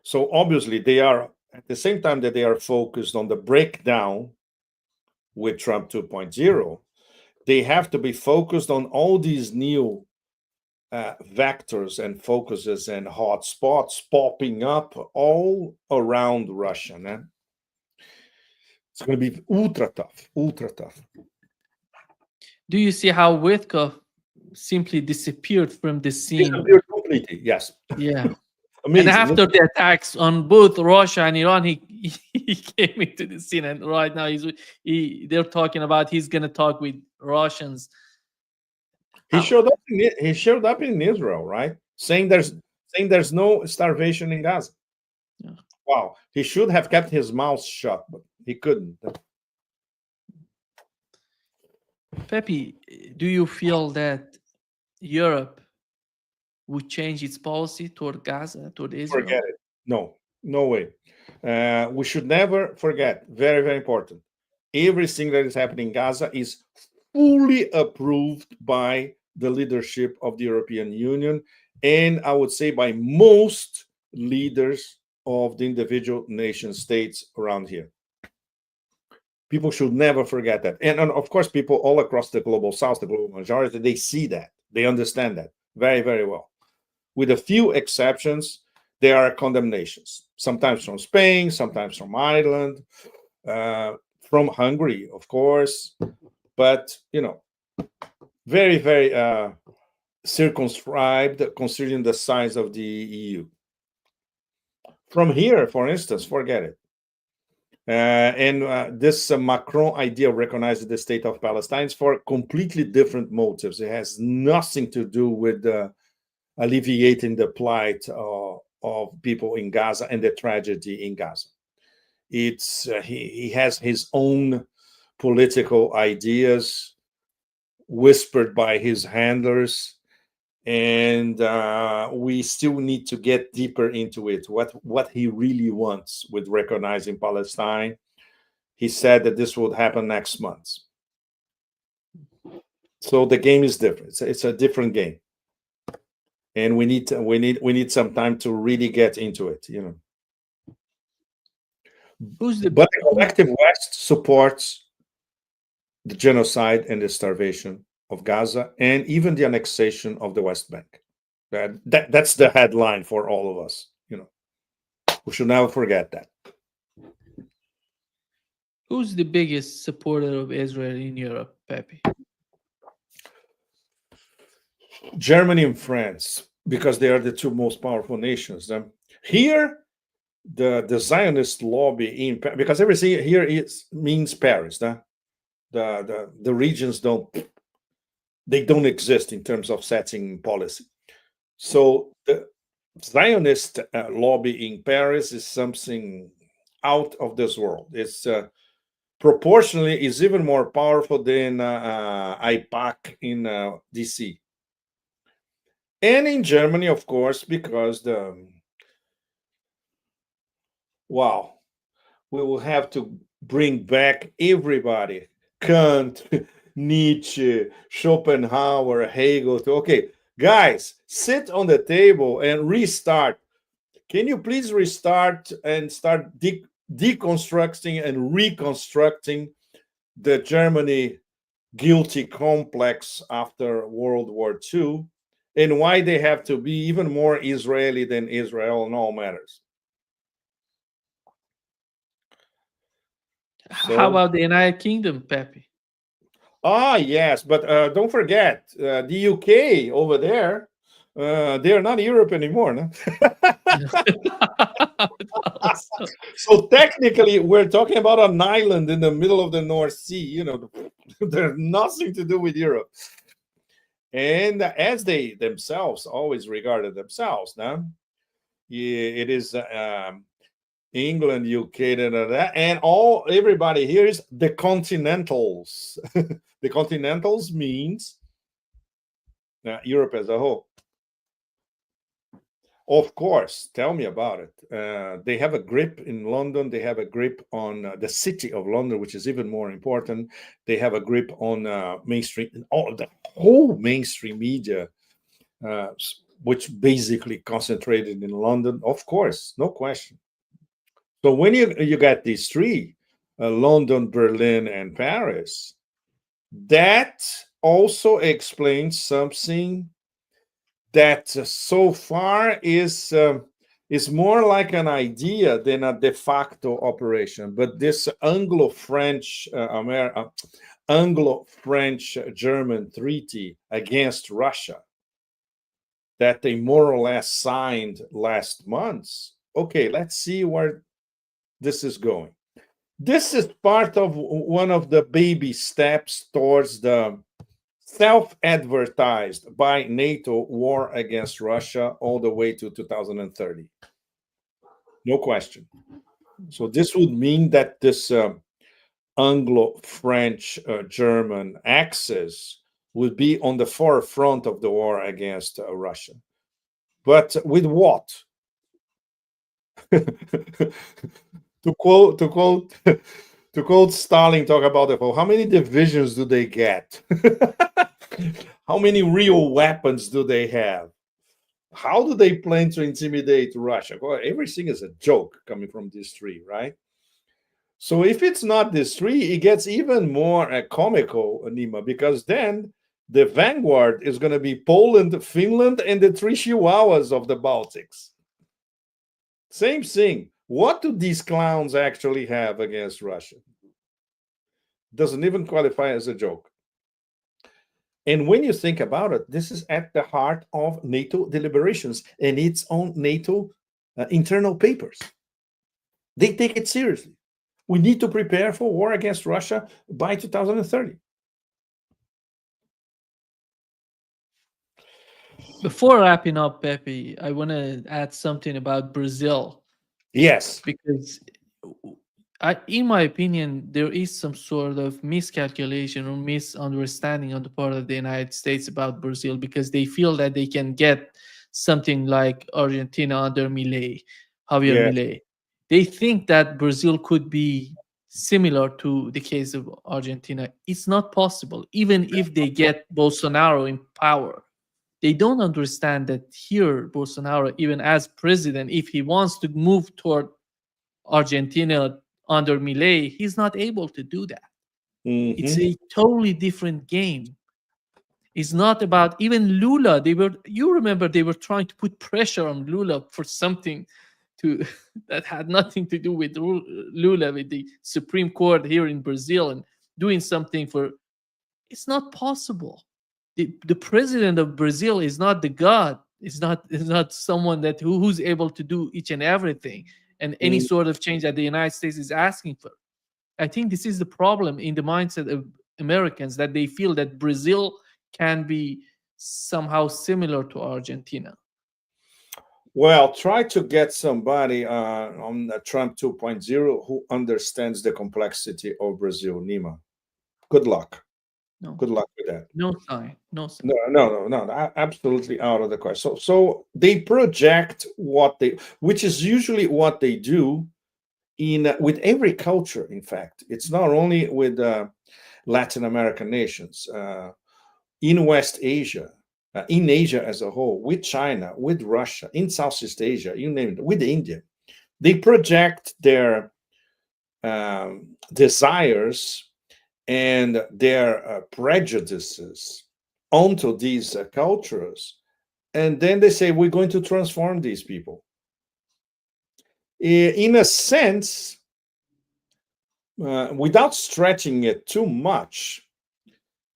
B: So obviously they are, at the same time that they are focused on the breakdown with Trump 2.0, they have to be focused on all these new vectors and focuses and hotspots popping up all around Russia. Man. It's going to be ultra tough.
A: Do you see how Witkoff simply disappeared from the scene?
B: Disappeared completely, yes.
A: Yeah.
B: Amazing.
A: And after the attacks on both Russia and Iran, he came into the scene, and right now they're talking about he's going to talk with Russians.
B: He showed up in Israel, right? Saying there's no starvation in Gaza.
A: Yeah.
B: Wow, he should have kept his mouth shut, but he couldn't.
A: Pepe, do you feel that Europe would change its policy toward Gaza, toward Israel?
B: Forget it. No way. We should never forget, very important, everything that is happening in Gaza is fully approved by the leadership of the European Union, and I would say by most leaders of the individual nation states around here. People should never forget that. And of course, people all across the global south, the global majority, they see that. They understand that very well. With a few exceptions, there are condemnations, sometimes from Spain, sometimes from Ireland, from Hungary, of course, but, very circumscribed considering the size of the EU. From here, for instance, forget it. And this Macron idea of recognizing the state of Palestine is for completely different motives. It has nothing to do with alleviating the plight of people in Gaza and the tragedy in Gaza. It's he has his own political ideas whispered by his handlers, and we still need to get deeper into it, what he really wants with recognizing Palestine. He said that this would happen next month. So the game is different. It's a different game, and we need some time to really get into it. But the collective West supports the genocide and the starvation of Gaza, and even the annexation of the West Bank. That's the headline for all of us. We should never forget that.
A: Who's the biggest supporter of Israel in Europe, Pepe?
B: Germany and France, because they are the two most powerful nations. Here, the Zionist lobby because everything here means Paris. The regions don't exist in terms of setting policy. So the Zionist lobby in Paris is something out of this world. It's proportionally is even more powerful than AIPAC in DC. And in Germany, of course, because we will have to bring back everybody. Kant, Nietzsche, Schopenhauer, Hegel. Okay, guys, sit on the table and restart. Can you please restart and start deconstructing and reconstructing the Germany guilty complex after World War II, and why they have to be even more Israeli than Israel in all matters?
A: How
B: So,
A: about the United Kingdom, Pepe?
B: yes, but don't forget the UK over there. They're not Europe anymore, no?
A: Also,
B: So technically, we're talking about an island in the middle of the North Sea. There's nothing to do with Europe. And as they themselves always regarded themselves, now it is England, UK, and everybody here is the continentals. The continentals means Europe as a whole. Of course, tell me about it. They have a grip in London. They have a grip on the city of London, which is even more important. They have a grip on mainstream, all the whole mainstream media, which basically concentrated in London. Of course, no question. So when you got these three, London, Berlin, and Paris, that also explains something that so far is more like an idea than a de facto operation. But this Anglo-French Anglo-French-German treaty against Russia that they more or less signed last month. Okay, let's see where this is going. This is part of one of the baby steps towards the self-advertised by NATO war against Russia all the way to 2030. No question. So this would mean that this Anglo-French-German axis would be on the forefront of the war against Russia. But with what? to quote Stalin, talk about it. How many divisions do they get? How many real weapons do they have? How do they plan to intimidate Russia? Well, everything is a joke coming from these three, right? So if it's not these three, it gets even more comical, Nima, because then the vanguard is going to be Poland, Finland, and the three chihuahuas of the Baltics. Same thing. What do these clowns actually have against Russia? Doesn't even qualify as a joke. And when you think about it, this is at the heart of NATO deliberations and its own NATO internal papers. They take it seriously. We need to prepare for war against Russia by 2030.
A: before wrapping up, Pepe, I want to add something about Brazil.
B: Yes.
A: Because in my opinion, there is some sort of miscalculation or misunderstanding on the part of the United States about Brazil, because they feel that they can get something like Argentina under Javier Milei. They think that Brazil could be similar to the case of Argentina. It's not possible, even if they get Bolsonaro in power. They don't understand that here, Bolsonaro, even as president, if he wants to move toward Argentina under Milei, he's not able to do that.
B: Mm-hmm.
A: It's a totally different game. It's not about even Lula. You remember they were trying to put pressure on Lula for something that had nothing to do with Lula, with the Supreme Court here in Brazil, and doing something for. It's not possible. The president of Brazil is not the god. Is not someone who's able to do each and everything and any sort of change that the United States is asking for. I think this is the problem in the mindset of Americans, that they feel that Brazil can be somehow similar to Argentina.
B: Well, try to get somebody on Trump 2.0 who understands the complexity of Brazil, Nima. Good luck.
A: No.
B: Good luck with that.
A: No sign.
B: No, absolutely out of the question. So they project which is usually what they do with every culture. In fact, it's not only with Latin American nations, in West Asia, in Asia as a whole, with China, with Russia, in Southeast Asia, you name it, with India. They project their desires and their prejudices onto these cultures, and then they say, we're going to transform these people. In a sense, without stretching it too much,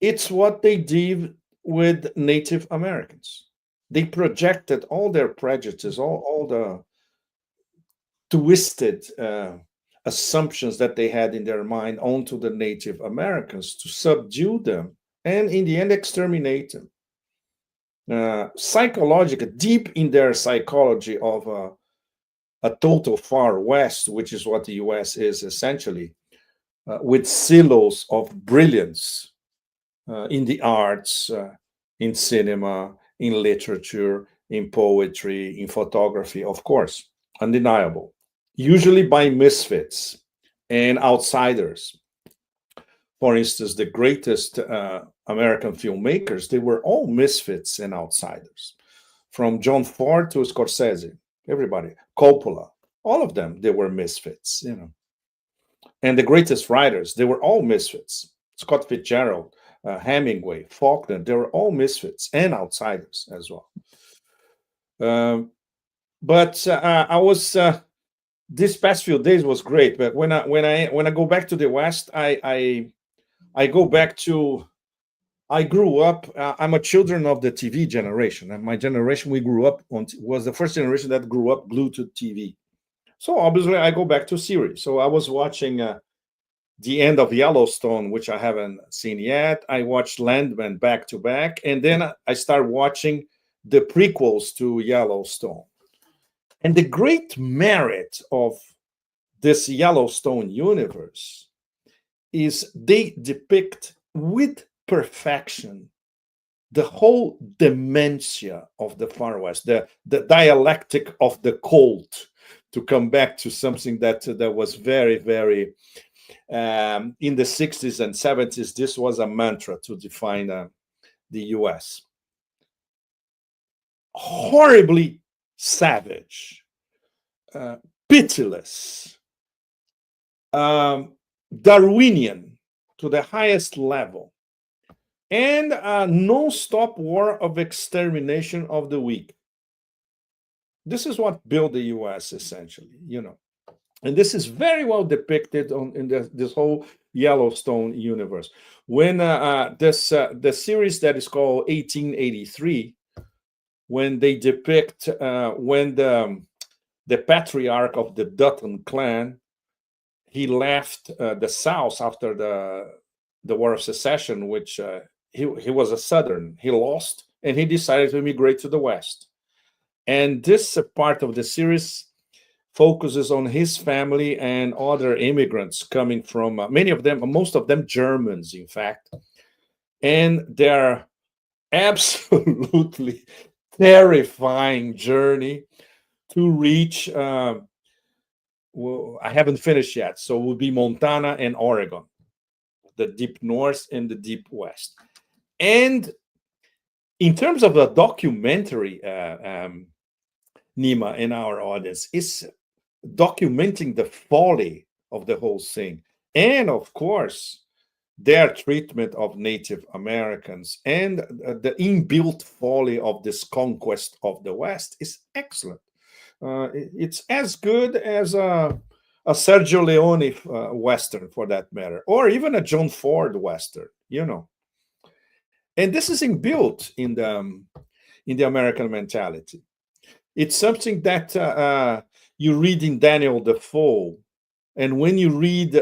B: it's what they did with Native Americans. They projected all their prejudices, all the twisted assumptions that they had in their mind onto the Native Americans to subdue them and, in the end, exterminate them. Psychological, deep in their psychology of a total far west, which is what the US is essentially, with silos of brilliance in the arts, in cinema, in literature, in poetry, in photography, of course, undeniable, usually by misfits and outsiders. For instance, the greatest American filmmakers, they were all misfits and outsiders, from John Ford to Scorsese, everybody, Coppola, all of them, they were misfits, you know. And the greatest writers, they were all misfits. Scott Fitzgerald, Hemingway, Faulkner, they were all misfits and outsiders as well. But I was this past few days was great. But when I go back to the West, I go back to, I grew up. I'm a children of the TV generation, and my generation, we grew up on, was the first generation that grew up glued to TV. So obviously, I go back to series. So I was watching the end of Yellowstone, which I haven't seen yet. I watched Landman back to back, and then I started watching the prequels to Yellowstone. And the great merit of this Yellowstone universe is they depict with perfection the whole dementia of the Far West, the dialectic of the cult, to come back to something that was very, very, in the 60s and 70s, this was a mantra to define the US. Horribly savage, pitiless, Darwinian to the highest level, and a non-stop war of extermination of the weak. This is what built the US essentially, you know. And this is very well depicted in this whole Yellowstone universe. When the series that is called 1883, when they depict when the patriarch of the Dutton clan, he left the South after the War of Secession, which he was a Southern. He lost, and he decided to immigrate to the West. And this part of the series focuses on his family and other immigrants coming from, many of them, most of them Germans, in fact. And their absolutely terrifying journey to reach, well, I haven't finished yet, so it will be Montana and Oregon, the deep north and the deep west. And in terms of a documentary, Nima and our audience, is documenting the folly of the whole thing. And of course, their treatment of Native Americans and the inbuilt folly of this conquest of the West is excellent. It's as good as a Sergio Leone Western, for that matter, or even a John Ford Western, you know. And this is inbuilt in the American mentality. It's something that you read in Daniel Defoe, and when you read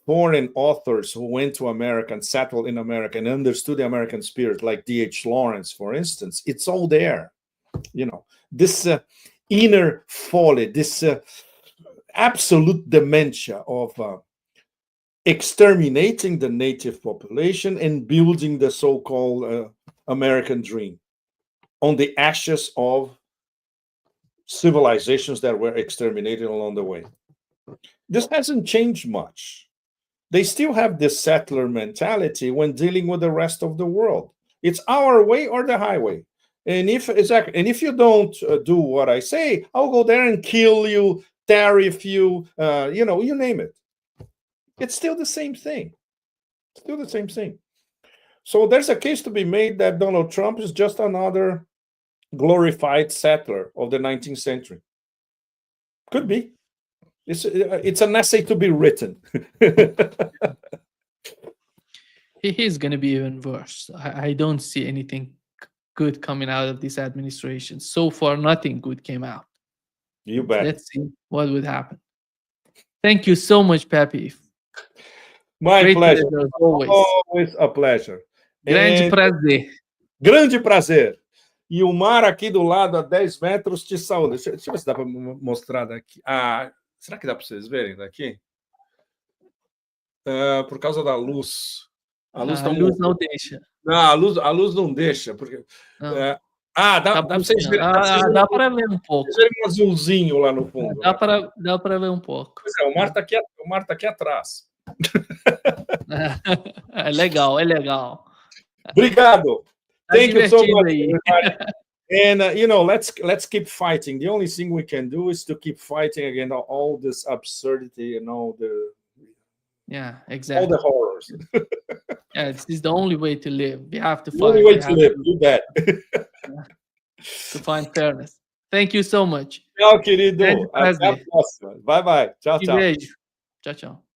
B: foreign authors who went to America and settled in America and understood the American spirit, like D.H. Lawrence, for instance, it's all there. You know, this inner folly, this absolute dementia of exterminating the native population and building the so-called American dream on the ashes of civilizations that were exterminated along the way. This hasn't changed much. They still have this settler mentality when dealing with the rest of the world. It's our way or the highway. And if you don't do what I say, I'll go there and kill you, tariff you, you know, you name it. It's still the same thing. Still the same thing. So there's a case to be made that Donald Trump is just another glorified settler of the 19th century. Could be. It's an essay to be written.
A: He's going to be even worse. I don't see anything good coming out of this administration. So far, nothing good came out.
B: You bet.
A: Let's see what would happen. Thank you so much, Pepe.
B: My
A: Great
B: pleasure.
A: pleasure, as always.
B: Always a pleasure.
A: Grande
B: And-
A: prazer.
B: Grande prazer. E o mar aqui do lado, a 10 metros, te saúda. Deixa eu ver se dá para mostrar daqui. Ah, será que dá para vocês verem daqui? Por causa da luz. A luz,
A: A luz não deixa.
B: Não, a luz não deixa. Porque,
A: Não.
B: dá
A: Tá
B: para vocês verem.
A: dá para ver um pouco.
B: Vocês verem um azulzinho lá no fundo.
A: Dá para ver um pouco.
B: Pois é, o mar tá aqui atrás.
A: É legal, é legal.
B: Obrigado.
A: Tá
B: Thank you so
A: divertido
B: much,
A: aí.
B: everybody. And let's keep fighting. The only thing we can do is to keep fighting against all this absurdity and all the
A: Exactly.
B: horrors.
A: This is the only way to live. We have to
B: The
A: fight.
B: only way
A: We
B: to
A: have
B: live. You bet.
A: to find fairness. Thank you so much.
B: Tchau, querido.
A: Grande
B: Até a
A: prazer.
B: próxima. Bye, bye. Tchau, tchau.
A: Beijo. Tchau, tchau.